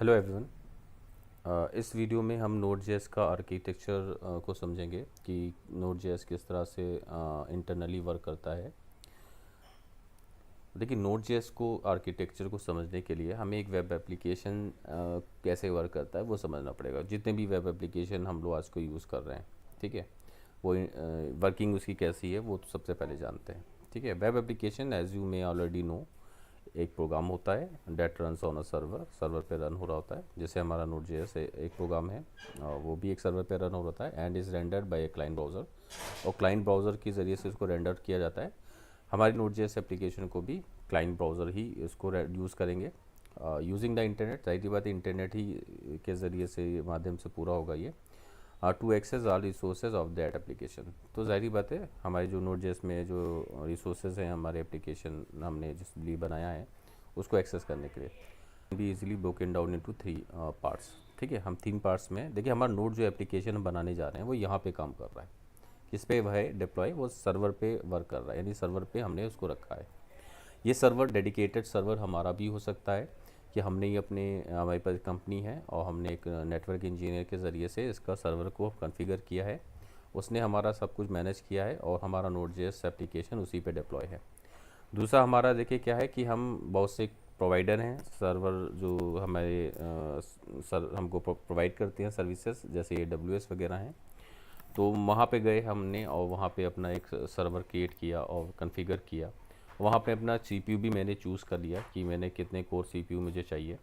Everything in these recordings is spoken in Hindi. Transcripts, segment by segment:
Hello everyone. इस वीडियो में हम Node.js का आर्किटेक्चर को समझेंगे कि Node.js किस तरह से इंटरनली वर्क करता है। देखिए, Node.js को आर्किटेक्चर को समझने के लिए हमें एक वेब एप्लीकेशन कैसे वर्क करता है वो समझना पड़ेगा। जितने भी वेब एप्लीकेशन हम लोग आज को यूज़ कर रहे हैं, ठीक है, वो वर्किंग उसकी कैसी है वो तो सबसे पहले जानते हैं। ठीक है, web application as you may already know एक प्रोग्राम होता है that runs on a server पे रन हो रहा होता है। जैसे हमारा Node.js एक प्रोग्राम है, वो भी एक सर्वर पे रन हो रहा है and is rendered by a client browser, और क्लाइंट ब्राउज़र के ज़रिए से उसको रेंडर किया जाता है। हमारी Node.js एप्लीकेशन को भी क्लाइंट ब्राउज़र ही इसको यूज़ करेंगे यूजिंग द इंटरनेट। जाहिर सी बात है, इंटरनेट ही के ज़रिए से माध्यम से पूरा होगा ये to access all resources of that application. तो जाहिर बात है, हमारी जो Node.js में जो रिसोर्सेज हैं हमारे एप्लीकेशन हमने जिस लिए बनाया है उसको एक्सेस करने के लिए भी easily broken down into 3 parts. ठीक है, हम 3 पार्ट्स में देखिए हमारा नोड जो एप्लीकेशन हम बनाने जा रहे हैं वो यहाँ पे काम कर रहा है। किस पे वह डिप्लॉय, वो सर्वर पे वर्क कर रहा है, यानी सर्वर पे हमने उसको रखा है। ये सर्वर डेडिकेटेड सर्वर हमारा भी हो सकता है कि हमने ही हमारे पास कंपनी है और हमने एक नेटवर्क इंजीनियर के ज़रिए से इसका सर्वर को कॉन्फ़िगर किया है, उसने हमारा सब कुछ मैनेज किया है और हमारा Node.js एप्लीकेशन उसी पे डिप्लॉय है। दूसरा हमारा देखिए क्या है कि हम बहुत से प्रोवाइडर हैं सर्वर जो हमारे हमको प्रोवाइड करते हैं सर्विसेज, जैसे AWS वगैरह हैं। तो वहाँ पे गए हमने और वहाँ पे अपना एक सर्वर क्रिएट किया और कॉन्फ़िगर किया। वहाँ पे अपना CPU भी मैंने चूज़ कर लिया कि मैंने कितने कोर CPU मुझे चाहिए,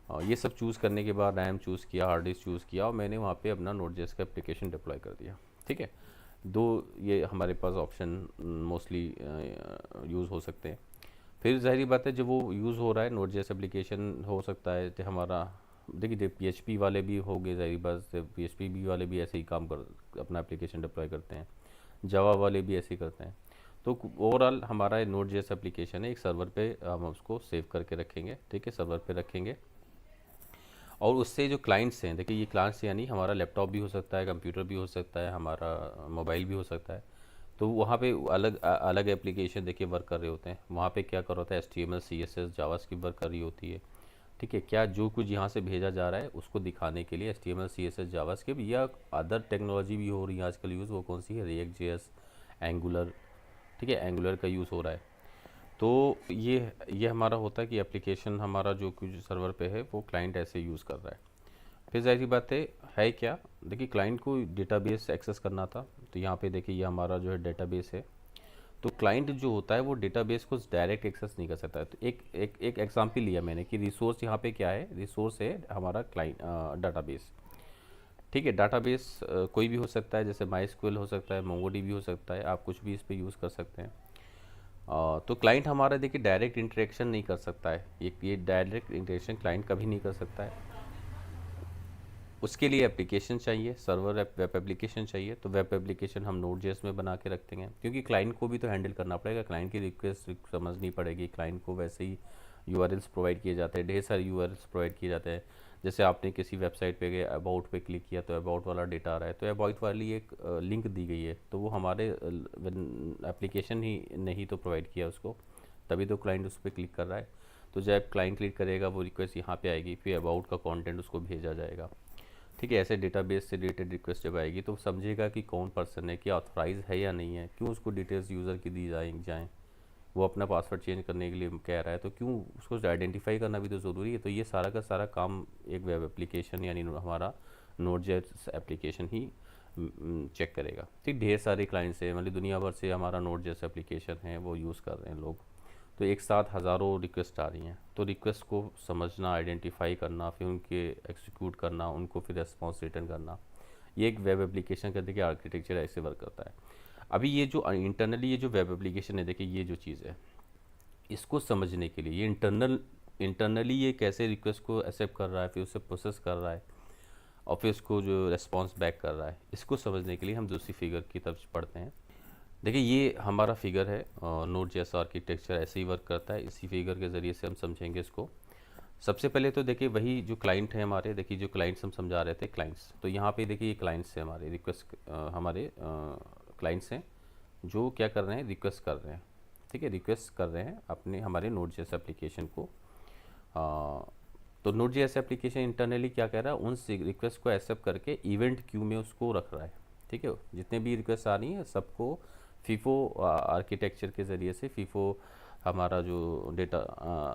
और ये सब चूज़ करने के बाद रैम चूज़ किया, हार्ड डिस्क चूज़ किया और मैंने वहाँ पे अपना Node.js का एप्लीकेशन डिप्लॉय कर दिया। ठीक है, दो ये हमारे पास ऑप्शन मोस्टली यूज़ हो सकते हैं। फिर ज़ाहिर बात है, जब वो यूज़ हो रहा है Node.js एप्लीकेशन, हो सकता है कि हमारा देखिए PHP वाले भी हो गए, ज़ाहिर बात है PHP भी वाले भी ऐसे ही काम कर अपना एप्लीकेशन डिप्लॉय करते हैं, जावा वाले भी ऐसे ही करते हैं। तो ओवरऑल हमारा Node.js एप्लीकेशन है, एक सर्वर पे हम उसको सेव करके रखेंगे। ठीक है, सर्वर पे रखेंगे और उससे जो क्लाइंट्स हैं, देखिए ये क्लाइंट्स यानी हमारा लैपटॉप भी हो सकता है, कंप्यूटर भी हो सकता है, हमारा मोबाइल भी हो सकता है। तो वहाँ पे अलग एप्लीकेशन देखिए वर्क कर रहे होते हैं। वहाँ पे क्या कर रहा होता है, HTML CSS जावास्क्रिप्ट वर्क कर रही होती है। ठीक है, क्या जो कुछ यहाँ से भेजा जा रहा है उसको दिखाने के लिए HTML CSS जावास्क्रिप्ट या अदर टेक्नोलॉजी भी हो रही है आजकल यूज़, वो कौन सी है, React.js, एंगुलर। ठीक है, एंगुलर का यूज़ हो रहा है। तो ये हमारा होता है कि एप्लीकेशन हमारा जो कुछ सर्वर पे है वो क्लाइंट ऐसे यूज़ कर रहा है। फिर ज़ाहिर सी बात है क्या, देखिए क्लाइंट को डेटाबेस एक्सेस करना था। तो यहाँ पे देखिए ये हमारा जो है डेटाबेस है। तो क्लाइंट जो होता है वो डेटाबेस को डायरेक्ट एक्सेस नहीं कर सकता है। तो एक एग्जांपल लिया मैंने कि रिसोर्स यहाँ पे क्या है, रिसोर्स है हमारा क्लाइंट डाटाबेस। ठीक है, डाटाबेस कोई भी हो सकता है, जैसे MySQL हो सकता है, MongoDB हो सकता है, आप कुछ भी इस पे यूज़ कर सकते हैं। तो क्लाइंट हमारा देखिए डायरेक्ट इंटरेक्शन नहीं कर सकता है, ये डायरेक्ट इंटरेक्शन क्लाइंट कभी नहीं कर सकता है। उसके लिए एप्लीकेशन चाहिए, सर्वर वेब एप्लीकेशन चाहिए। तो वेब एप्लीकेशन हम Node.js में बना के रखते हैं, क्योंकि क्लाइंट को भी तो हैंडल करना पड़ेगा, क्लाइंट की रिक्वेस्ट समझनी पड़ेगी। क्लाइंट को वैसे ही URLs प्रोवाइड किए जाते हैं, ढेर सारे URLs प्रोवाइड किए जाते हैं। जैसे आपने किसी वेबसाइट पे गए, अबाउट पे क्लिक किया तो अबाउट वाला डेटा आ रहा है, तो अबाउट वाली एक लिंक दी गई है, तो वो हमारे एप्लीकेशन ही नहीं तो प्रोवाइड किया उसको, तभी तो क्लाइंट उस पर क्लिक कर रहा है। तो जब क्लाइंट क्लिक करेगा वो रिक्वेस्ट यहाँ पे आएगी, फिर अबाउट का कंटेंट उसको भेजा जाएगा। ठीक है, ऐसे डेटाबेस से रिलेटेड रिक्वेस्ट जब आएगी तो समझेगा कि कौन पर्सन है, क्या ऑथराइज है या नहीं है, क्यों उसको डिटेल्स यूज़र की दी जाएँ। वो अपना पासवर्ड चेंज करने के लिए कह रहा है, तो क्यों उसको आइडेंटिफाई करना भी तो ज़रूरी है। तो ये सारा का सारा काम एक वेब एप्लीकेशन यानी हमारा Node.js एप्लीकेशन ही चेक करेगा। ठीक, ढेर सारे क्लाइंट्स हैं, मतलब दुनिया भर से हमारा Node.js एप्लीकेशन है वो यूज़ कर रहे हैं लोग। तो एक साथ हज़ारों रिक्वेस्ट आ रही हैं, तो रिक्वेस्ट को समझना, आइडेंटिफाई करना, फिर उनके एग्जीक्यूट करना, उनको फिर रेस्पॉन्स रिटर्न करना, ये एक वेब एप्लीकेशन का देखिए आर्किटेक्चर ऐसे वर्क करता है। अभी ये जो इंटरनली ये जो वेब एप्लीकेशन है, देखिए ये जो चीज़ है, इसको समझने के लिए ये इंटरनली ये कैसे रिक्वेस्ट को एक्सेप्ट कर रहा है, फिर उसे प्रोसेस कर रहा है और फिर उसको जो रेस्पॉन्स बैक कर रहा है, इसको समझने के लिए हम दूसरी फिगर की तरफ पढ़ते हैं। देखिए ये हमारा फिगर है, Node.js आर्किटेक्चर ऐसे ही वर्क करता है। इसी फिगर के ज़रिए से हम समझेंगे इसको। सबसे पहले तो देखिए वही जो क्लाइंट है हमारे, देखिए जो क्लाइंट्स हम समझा रहे थे, क्लाइंट्स, तो यहाँ पे देखिए ये क्लाइंट्स हैं हमारे, रिक्वेस्ट हमारे क्लाइंट्स हैं जो क्या कर रहे हैं, रिक्वेस्ट कर रहे हैं। ठीक है, रिक्वेस्ट कर रहे हैं अपने हमारे Node.js एप्लीकेशन को। तो Node.js एप्लीकेशन इंटरनली क्या कर रहा है, उन रिक्वेस्ट को एक्सेप्ट करके इवेंट क्यू में उसको रख रहा है। ठीक है, जितने भी रिक्वेस्ट आ रही हैं सबको फीफो आर्किटेक्चर के ज़रिए से, फीफो हमारा जो डेटा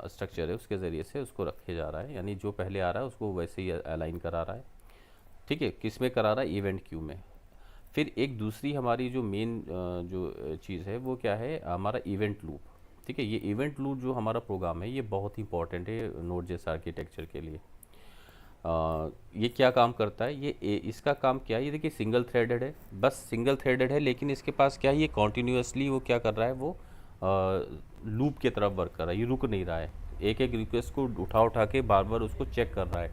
स्ट्रक्चर है उसके ज़रिए से उसको रखे जा रहा है, यानी जो पहले आ रहा है उसको वैसे ही अलाइन करा रहा है। ठीक है, किस में करा रहा है, इवेंट क्यू में। फिर एक दूसरी हमारी जो मेन जो चीज़ है वो क्या है, हमारा इवेंट लूप। ठीक है, ये इवेंट लूप जो हमारा प्रोग्राम है ये बहुत इंपॉर्टेंट है Node.js आर्किटेक्चर के लिए। ये क्या काम करता है, इसका काम क्या है, ये देखिए सिंगल थ्रेडेड है, बस सिंगल थ्रेडेड है, लेकिन इसके पास क्या है, ये कॉन्टीन्यूसली वो क्या कर रहा है, वो लूप के तरफ वर्क कर रहा है, ये रुक नहीं रहा है, एक एक रिक्वेस्ट को उठा उठा के बार बार उसको चेक कर रहा है।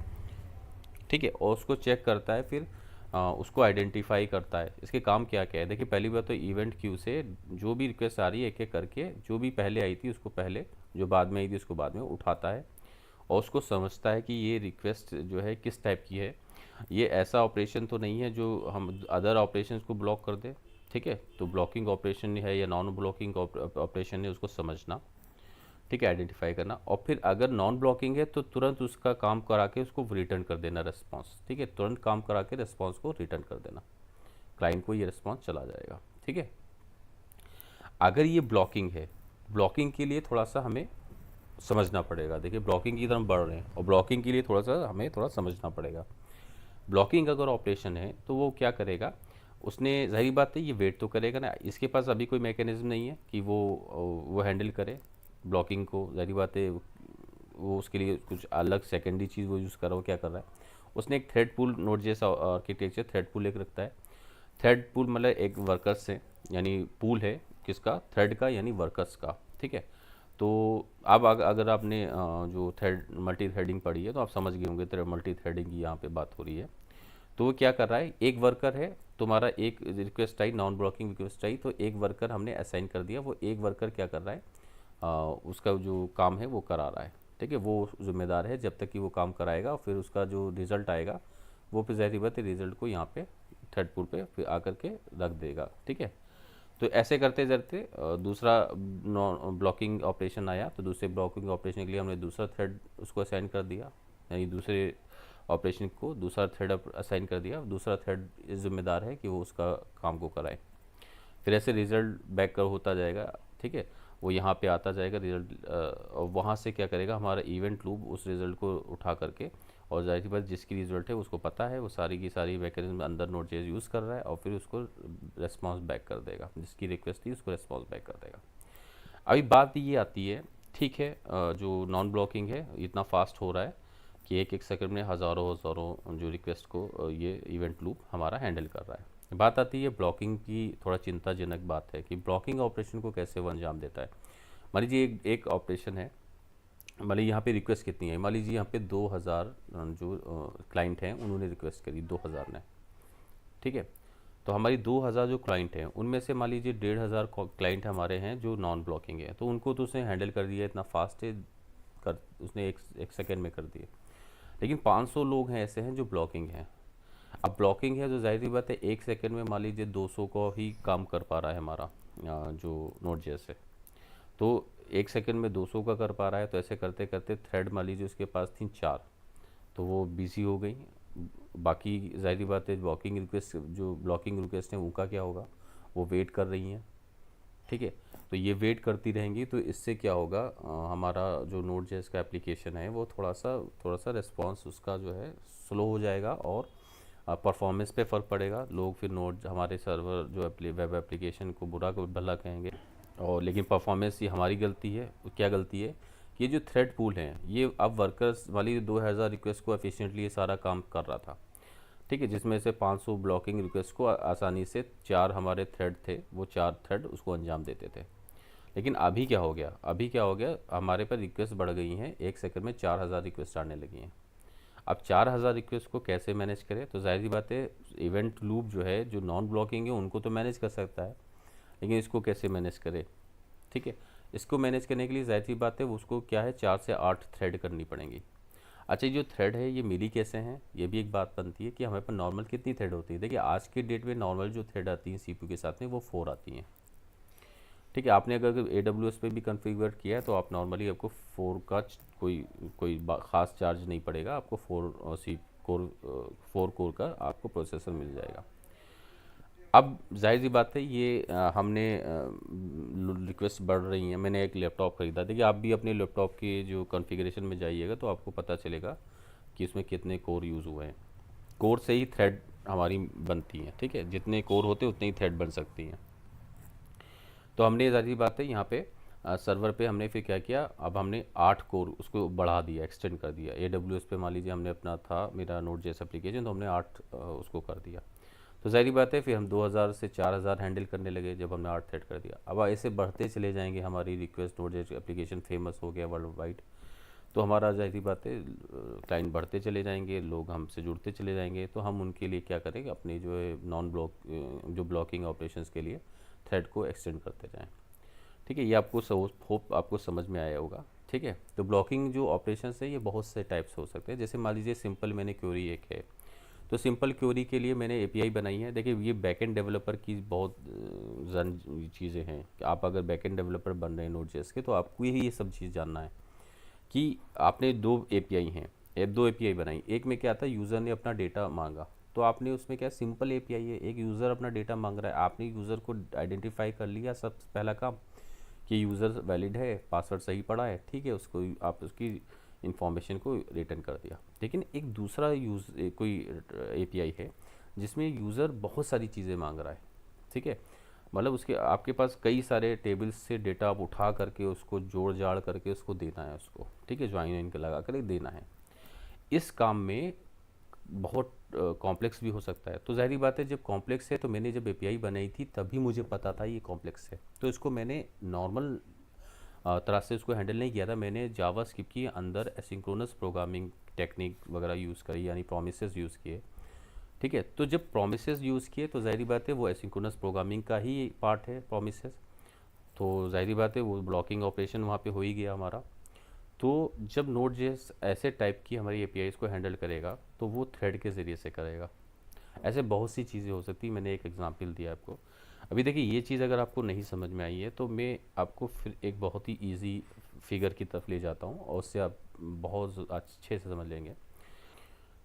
ठीक है, और उसको चेक करता है, फिर उसको आइडेंटिफाई करता है। इसके काम क्या क्या है, देखिए पहली बात तो इवेंट क्यू से जो भी रिक्वेस्ट आ रही है एक एक करके, जो भी पहले आई थी उसको पहले, जो बाद में आई थी उसको बाद में उठाता है, और उसको समझता है कि ये रिक्वेस्ट जो है किस टाइप की है। ये ऐसा ऑपरेशन तो नहीं है जो हम अदर ऑपरेशंस को ब्लॉक कर दे। ठीक है, तो ब्लॉकिंग ऑपरेशन है या नॉन ब्लॉकिंग ऑपरेशन है, उसको समझना। ठीक है, आइडेंटिफाई करना, और फिर अगर नॉन ब्लॉकिंग है तो तुरंत उसका काम करा के उसको रिटर्न कर देना रिस्पॉन्स। ठीक है, तुरंत काम करा के रिस्पॉन्स को रिटर्न कर देना, क्लाइंट को ये रिस्पॉन्स चला जाएगा। ठीक है, अगर ये ब्लॉकिंग है, ब्लॉकिंग के लिए थोड़ा सा हमें समझना पड़ेगा। देखिए ब्लॉकिंग की तरफ बढ़ रहे हैं, और ब्लॉकिंग के लिए थोड़ा सा हमें थोड़ा समझना पड़ेगा। ब्लॉकिंग अगर ऑपरेशन है तो वो क्या करेगा, उसने ज़ाहिर बात है ये वेट तो करेगा ना, इसके पास अभी कोई मैकेनिज्म नहीं है कि वो हैंडल करे ब्लॉकिंग को। ज़ाहिर बात है वो उसके लिए कुछ अलग सेकेंडरी चीज़ वो यूज़ कर रहा है। वो क्या कर रहा है, उसने एक thread pool, Node.js architecture thread pool एक रखता है। थ्रेड पूल मतलब एक वर्कर्स है, यानी पूल है किसका, थ्रेड का, यानी वर्कर्स का। ठीक है, तो अब अगर आपने जो थ्रेड मल्टी थ्रेडिंग पढ़ी है तो आप समझ गए होंगे मल्टी थ्रेडिंग की यहाँ पे बात हो रही है। तो वो क्या कर रहा है, एक वर्कर है तुम्हारा, एक रिक्वेस्ट आई, नॉन ब्लॉकिंग रिक्वेस्ट आई, तो एक वर्कर हमने असाइन कर दिया। वो एक वर्कर क्या कर रहा है, उसका जो काम है वो करा रहा है। ठीक है, वो जिम्मेदार है जब तक कि वो काम कराएगा, फिर उसका जो रिज़ल्ट आएगा वो फिर ज़ाहिर बात है रिज़ल्ट को यहाँ पे थ्रेड पूल पे फिर आकर के रख देगा। ठीक है, तो ऐसे करते करते दूसरा नॉन ब्लॉकिंग ऑपरेशन आया, तो दूसरे ब्लॉकिंग ऑपरेशन के लिए हमने दूसरा थ्रेड उसको असाइन कर दिया, यानी दूसरे ऑपरेशन को दूसरा थ्रेड असाइन कर दिया। दूसरा थ्रेड जिम्मेदार है कि वो उसका काम को कराए। फिर ऐसे रिज़ल्ट बैक कर होता जाएगा। ठीक है, वो यहाँ पे आता जाएगा रिज़ल्ट, और वहाँ से क्या करेगा, हमारा इवेंट लूप उस रिज़ल्ट को उठा करके, और जाहिर सी बात जिसकी रिज़ल्ट है उसको पता है, वो सारी की सारी मैकेनिज्म अंदर Node.js यूज़ कर रहा है, और फिर उसको रेस्पॉन्स बैक कर देगा, जिसकी रिक्वेस्ट थी उसको रेस्पॉन्स बैक कर देगा। अभी बात ये आती है, ठीक है, जो नॉन ब्लॉकिंग है इतना फास्ट हो रहा है कि एक एक सेकंड में हज़ारों हज़ारों जो रिक्वेस्ट को ये इवेंट लूप हमारा हैंडल कर रहा है। बात आती है ब्लॉकिंग की, थोड़ा चिंताजनक बात है कि ब्लॉकिंग ऑपरेशन को कैसे वो अंजाम देता है। मान लीजिए एक ऑपरेशन है, मान लीजिए यहाँ पे रिक्वेस्ट कितनी है, मान लीजिए यहाँ पे 2000 जो क्लाइंट हैं उन्होंने रिक्वेस्ट करी 2000 ने। ठीक है, तो हमारी 2000 जो क्लाइंट हैं उनमें से मान लीजिए 1500 क्लाइंट हमारे हैं जो नॉन ब्लॉकिंग है, तो उनको तो उसने हैंडल कर दिया, इतना फास्ट है, कर उसने एक सेकेंड में कर दिए। लेकिन 500 लोग हैं ऐसे हैं जो ब्लॉकिंग हैं। अब ब्लॉकिंग है तो जाहिर सी बात है एक सेकंड में मान लीजिए 200 को ही काम कर पा रहा है हमारा जो Node.js है, तो एक सेकंड में 200 का कर पा रहा है। तो ऐसे करते करते थ्रेड मान लीजिए उसके पास थी 4, तो वो बिजी हो गई। बाकी जाहिर बात है ब्लॉकिंग रिक्वेस्ट हैं उनका क्या होगा, वो वेट कर रही हैं। ठीक है, तो ये वेट करती रहेंगी, तो इससे क्या होगा, हमारा जो Node.js का एप्लीकेशन है वो थोड़ा सा रिस्पॉन्स उसका जो है स्लो हो जाएगा, और परफॉर्मेंस पे फ़र्क पड़ेगा। लोग फिर नोड हमारे सर्वर जो वेब एप्लीकेशन को बुरा को भला कहेंगे, और लेकिन परफॉर्मेंस ये हमारी गलती है। क्या गलती है, ये जो थ्रेड पूल हैं ये अब वर्कर्स वाली 2000 रिक्वेस्ट को एफिशिएंटली ये सारा काम कर रहा था। ठीक है, जिसमें से 500 ब्लॉकिंग रिक्वेस्ट को आसानी से 4 हमारे थ्रेड थे, वो 4 थ्रेड उसको अंजाम देते थे। लेकिन अभी क्या हो गया, हमारे पर रिक्वेस्ट बढ़ गई हैं, एक सेकंड में 4000 रिक्वेस्ट आने लगी हैं। अब 4000 रिक्वेस्ट को कैसे मैनेज करें, तो जाहिर सी बात है इवेंट लूप जो है, जो नॉन ब्लॉकिंग है उनको तो मैनेज कर सकता है, लेकिन इसको कैसे मैनेज करें। ठीक है, इसको मैनेज करने के लिए जाहिर सी बात है उसको क्या है, 4 से 8 थ्रेड करनी पड़ेंगी। अच्छा, ये जो थ्रेड है ये मिली कैसे हैं, ये भी एक बात बनती है कि हमारे पास नॉर्मल कितनी थ्रेड होती है। देखिए आज की डेट में नॉर्मल जो थ्रेड आती हैं CPU के साथ में वो 4 आती हैं। ठीक है। आपने अगर AWS पे भी कॉन्फ़िगर किया है तो आप नॉर्मली आपको 4 का कोई ख़ास चार्ज नहीं पड़ेगा, आपको 4 कोर का आपको प्रोसेसर मिल जाएगा। अब जाहिर सी बात है ये हमने रिक्वेस्ट बढ़ रही हैं। मैंने एक लैपटॉप ख़रीदा, देखिए आप भी अपने लैपटॉप के जो कॉन्फ़िगरेशन में जाइएगा तो आपको पता चलेगा कि इसमें कितने कोर यूज़ हुए हैं। कोर से ही थ्रेड हमारी बनती हैं, ठीक है, जितने कोर होते हैं उतने ही थ्रेड बन सकती हैं। तो हमने ज़ाहिर सी बात है यहाँ पे सर्वर पे हमने फिर क्या किया, अब हमने 8 कोर उसको बढ़ा दिया, एक्सटेंड कर दिया। AWS पे मान लीजिए हमने अपना था मेरा Node.js एप्लीकेशन, तो हमने 8 उसको कर दिया। तो ज़ाहिर बात है फिर हम 2000 से 4000 हैंडल करने लगे जब हमने 8 थ्रेड कर दिया। अब ऐसे बढ़ते चले जाएंगे, हमारी रिक्वेस्ट Node.js एप्लीकेशन फेमस हो गया वर्ल्ड वाइड, तो हमारा ज़ाहिर बात है क्लाइंट बढ़ते चले जाएंगे, लोग हमसे जुड़ते चले जाएंगे, तो हम उनके लिए क्या करेंगे, अपने जो है नॉन ब्लॉक जो ब्लॉकिंग ऑपरेशंस के लिए थ्रेड को एक्सटेंड करते जाएं। ठीक है, ये आपको होप आपको समझ में आया होगा। ठीक है, तो ब्लॉकिंग जो ऑपरेशंस है ये बहुत से टाइप्स हो सकते हैं। जैसे मान लीजिए सिंपल मैंने क्वेरी एक है, तो सिंपल क्वेरी के लिए मैंने एपीआई बनाई है। देखिए ये बैकएंड डेवलपर की बहुत जन चीज़ें हैं कि आप अगर बैकएंड डेवलपर बन रहे हैं Node.js के, तो आपको ये सब चीज़ जानना है कि आपने 2 एपीआई हैं, 2 एपीआई बनाई। एक में क्या था, यूज़र ने अपना डेटा मांगा, तो आपने उसमें क्या सिंपल एपीआई है, एक यूज़र अपना डेटा मांग रहा है, आपने यूज़र को आइडेंटिफाई कर लिया, सबसे पहला काम कि यूज़र वैलिड है, पासवर्ड सही पड़ा है, ठीक है, उसको आप उसकी इन्फॉर्मेशन को रिटर्न कर दिया। लेकिन एक दूसरा कोई एपीआई है जिसमें यूज़र बहुत सारी चीज़ें मांग रहा है। ठीक है, मतलब उसके आपके पास कई सारे टेबल्स से डेटा आप उठा करके उसको जोड़ जाड़ करके उसको देना है उसको, ठीक है, ज्वाइन इनके लगा कर देना है। इस काम में बहुत कॉम्प्लेक्स भी हो सकता है। तो ज़ाहिर बात है जब कॉम्प्लेक्स है, तो मैंने जब एपीआई बनाई थी तभी मुझे पता था ये कॉम्प्लेक्स है, तो इसको मैंने नॉर्मल तरह से उसको हैंडल नहीं किया था। मैंने जावास्क्रिप्ट के अंदर एसिंक्रोनस प्रोग्रामिंग टेक्निक वगैरह यूज़ करी, यानी प्रोमिसेस यूज़ किए। ठीक है, तो जब प्रोमिसेस यूज़ किए तो ज़ाहिर बात है वो एसिंक्रोनस प्रोग्रामिंग का ही पार्ट है प्रोमिसेस, तो ज़ाहिर बात है वो ब्लॉकिंग ऑपरेशन वहाँ पे हो ही गया हमारा। तो जब Node.js ऐसे टाइप की हमारी एपीआईज़ को हैंडल करेगा तो वो थ्रेड के ज़रिए से करेगा। ऐसे बहुत सी चीज़ें हो सकती, मैंने एक एग्जांपल दिया आपको। अभी देखिए ये चीज़ अगर आपको नहीं समझ में आई है तो मैं आपको फिर एक बहुत ही इजी फिगर की तरफ ले जाता हूँ और उससे आप बहुत अच्छे से समझ लेंगे।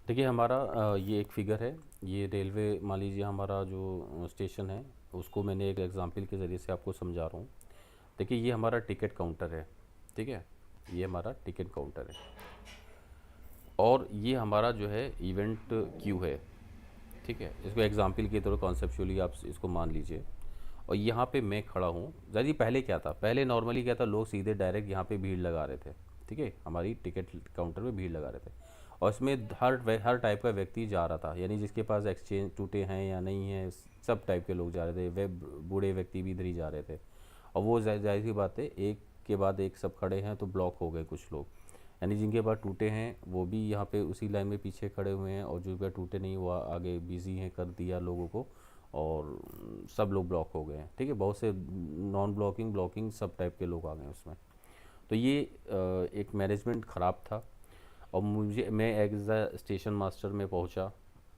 देखिए हमारा ये एक फिगर है, ये रेलवे मान लीजिए हमारा जो स्टेशन है उसको मैंने एक एग्जांपल के ज़रिए से आपको समझा रहा हूँ। देखिए ये हमारा टिकट काउंटर है, ठीक है, ये हमारा टिकट काउंटर है और ये हमारा जो है इवेंट क्यू है। ठीक है, इसको एग्जांपल की तरह कॉन्सेप्चुअली आप इसको मान लीजिए। और यहाँ पे मैं खड़ा हूँ, ज़ाहिर पहले क्या था, पहले नॉर्मली क्या था, लोग सीधे डायरेक्ट यहाँ पे भीड़ लगा रहे थे। ठीक है, हमारी टिकट काउंटर पे भीड़ लगा रहे थे और इसमें हर टाइप का व्यक्ति जा रहा था, यानी जिसके पास एक्सचेंज टूटे हैं या नहीं है, सब टाइप के लोग जा रहे थे। वे बूढ़े व्यक्ति भी इधर ही जा रहे थे और वो जाहिर सी बात है एक के बाद एक सब खड़े हैं तो ब्लॉक हो गए कुछ लोग, यानी जिनके पास टूटे हैं वो भी यहाँ पे उसी लाइन में पीछे खड़े हुए हैं और जो टूटे नहीं वो आगे बिजी हैं, कर दिया लोगों को और सब लोग ब्लॉक हो गए हैं। ठीक है, बहुत से नॉन ब्लॉकिंग ब्लॉकिंग सब टाइप के लोग आ गए उसमें। तो ये एक मैनेजमेंट ख़राब था और मैं एज अ स्टेशन मास्टर में पहुंचा,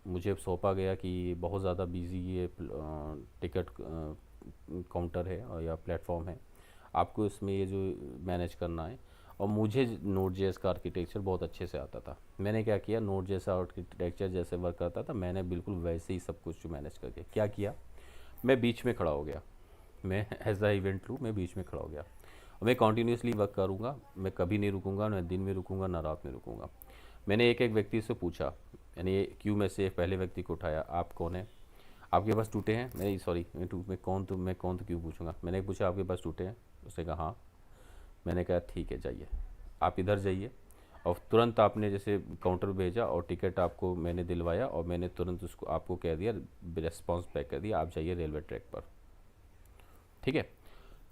मुझे सौंपा गया कि बहुत ज़्यादा बिजी ये टिकट काउंटर है और या प्लेटफॉर्म है, आपको इसमें ये जो मैनेज करना है। और मुझे Node.js का आर्किटेक्चर बहुत अच्छे से आता था। मैंने क्या किया, Node.js आर्किटेक्चर जैसे वर्क करता था मैंने बिल्कुल वैसे ही सब कुछ मैनेज करके क्या किया, मैं बीच में खड़ा हो गया, मैं एज अ इवेंट लूँ मैं बीच में खड़ा हो गया और मैं कॉन्टीन्यूसली वर्क करूँगा, मैं कभी नहीं रुकूंगा, ना दिन में रुकूंगा ना रात में रुकूंगा। मैंने एक एक व्यक्ति से पूछा, यानी क्यू में से एक पहले व्यक्ति को उठाया, आप कौन है, आपके पास टूटे हैं, मैं सॉरी मैं कौन तो क्यों पूछूंगा, मैंने पूछा आपके पास टूटे हैं, उसने कहा हाँ। मैंने कहा ठीक है जाइए, आप इधर जाइए। और तुरंत आपने जैसे काउंटर भेजा और टिकट आपको मैंने दिलवाया और मैंने तुरंत उसको आपको कह दिया, रिस्पॉन्स पैक कर दिया, आप जाइए रेलवे ट्रैक पर। ठीक है,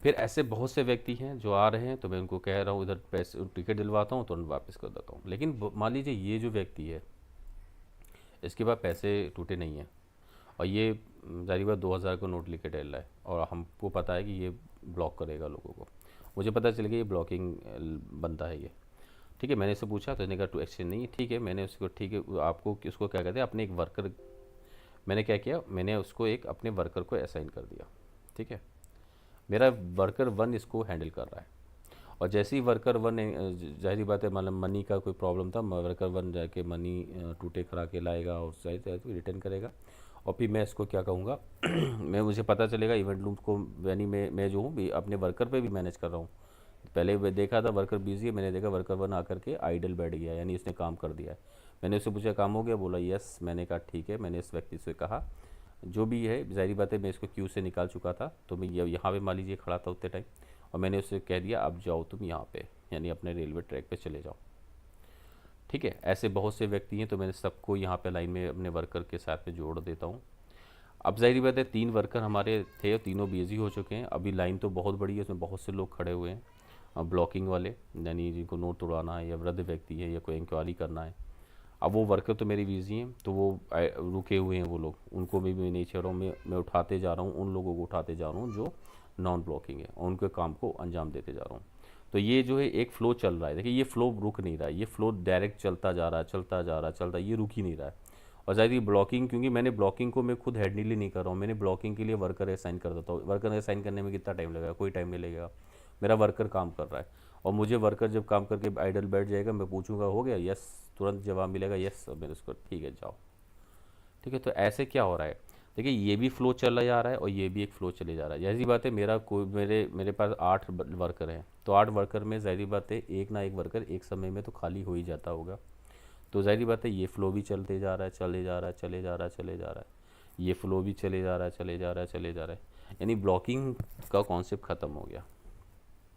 फिर ऐसे बहुत से व्यक्ति हैं जो आ रहे हैं तो मैं उनको कह रहा हूँ इधर पैसे टिकट दिलवाता हूँ तुरंत वापस कर देता हूँ। लेकिन मान लीजिए ये जो व्यक्ति है इसके बाद पैसे टूटे नहीं हैं और ये जारी बात 2000 का नोट लेके डल रहा है और हमको पता है कि ये ब्लॉक करेगा लोगों को, मुझे पता चल गया ये ब्लॉकिंग बनता है ये। ठीक है, मैंने इससे पूछा तो इसने कहा टू एक्सचेंज नहीं है। ठीक है, मैंने उसको ठीक है आपको उसको क्या कहते हैं अपने एक वर्कर, मैंने क्या किया, मैंने उसको एक अपने वर्कर को असाइन कर दिया। ठीक है, मेरा वर्कर 1 इसको हैंडल कर रहा है। और जैसे ही वर्कर 1 ज़ाहिर बात है मतलब मनी का कोई प्रॉब्लम था, वर्कर 1 जाके मनी टूटे करा के लाएगा और ज़ाहिर है रिटर्न करेगा। और फिर मैं इसको क्या कहूँगा मैं मुझे पता चलेगा इवेंट लूप को, यानी मैं जो हूँ भी अपने वर्कर पे भी मैनेज कर रहा हूँ। पहले मैं देखा था वर्कर बिजी है, मैंने देखा वर्कर 1 आकर के आइडल बैठ गया, यानी इसने काम कर दिया है। मैंने उससे पूछा काम हो गया, बोला यस। मैंने कहा ठीक है। मैंने इस व्यक्ति से कहा जो भी है, ज़ाहिर बात है मैं इसको क्यू से निकाल चुका था, तो मैं यहाँ पे मान लीजिए खड़ा था उतने टाइम, और मैंने उससे कह दिया अब जाओ तुम यहाँ पे, यानी अपने रेलवे ट्रैक पे चले जाओ। ठीक है, ऐसे बहुत से व्यक्ति हैं, तो मैंने सबको यहाँ पे लाइन में अपने वर्कर के साथ में जोड़ देता हूँ। अब ज़ाहिर बात है 3 वर्कर हमारे थे और तीनों बिजी हो चुके हैं। अभी लाइन तो बहुत बड़ी है, उसमें बहुत से लोग खड़े हुए हैं ब्लॉकिंग वाले, यानी जिनको नोट तोड़वाना है या वृद्ध व्यक्ति है या कोई इंक्वायरी करना है। अब वो वर्कर तो मेरी बिजी हैं, तो वो रुके हुए हैं वो लोग, उनको भी मैं नहीं छोड़ रहा हूँ, मैं उठाते जा रहा हूँ, उन लोगों को उठाते जा रहा हूँ जो नॉन ब्लॉकिंग है, और उनके काम को अंजाम देते जा रहा हूँ। तो ये जो है एक फ़्लो चल रहा है। देखिए ये फ़्लो रुक नहीं रहा है, ये फ़्लो डायरेक्ट चलता जा रहा है, चलता जा रहा है, चलता, ये रुक ही नहीं रहा है। और ज़ाहिर ये ब्लॉकिंग, क्योंकि मैंने ब्लॉकिंग को मैं खुद हैंडल ही नहीं कर रहा हूँ, मैंने ब्लॉकिंग के लिए वर्कर असाइन कर देता हूँ। वर्कर असाइन करने में कितना टाइम लगेगा? कोई टाइम नहीं लगेगा। मेरा वर्कर काम कर रहा है, और मुझे वर्कर जब काम करके आइडल बैठ जाएगा, मैं पूछूंगा हो गया, यस, तुरंत जवाब मिलेगा यस, और मैंने उसको ठीक है जाओ। ठीक है, तो ऐसे क्या हो रहा है? देखिए ये भी फ्लो चला जा रहा है और ये भी एक फ्लो चले जा रहा है। जैसी बात है मेरा कोई मेरे पास 8 वर्कर हैं, तो 8 वर्कर में ज़ाहिर बात है एक ना एक वर्कर एक समय में तो खाली हो ही जाता होगा। तो ज़ाहिर बात है ये फ़्लो भी चलते जा रहा है, चले जा रहा है, चले जा रहा है, चले जा रहा है। ये फ़्लो भी चले जा रहा है, चले जा रहा है, चले जा रहा है, यानी ब्लॉकिंग का कॉन्सेप्ट ख़त्म हो गया।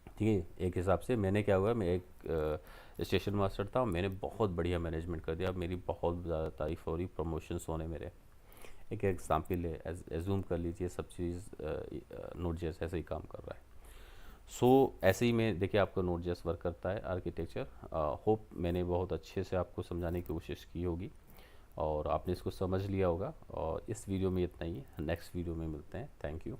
ठीक है, एक हिसाब से मैंने क्या हुआ, मैं एक स्टेशन मास्टर था, मैंने बहुत बढ़िया मैनेजमेंट कर दिया। अब मेरी बहुत ज़्यादा तारीफ हो रही, प्रमोशंस होने मेरे। एक एग्जाम्पल है, एज्यूम कर लीजिए सब चीज़ नोट जेस ऐसे ही काम कर रहा है। सो ऐसे ही मैं देखिए आपका नोट जेस वर्क करता है आर्किटेक्चर। होप मैंने बहुत अच्छे से आपको समझाने की कोशिश की होगी और आपने इसको समझ लिया होगा। और इस वीडियो में इतना ही, नेक्स्ट वीडियो में मिलते हैं। Thank you.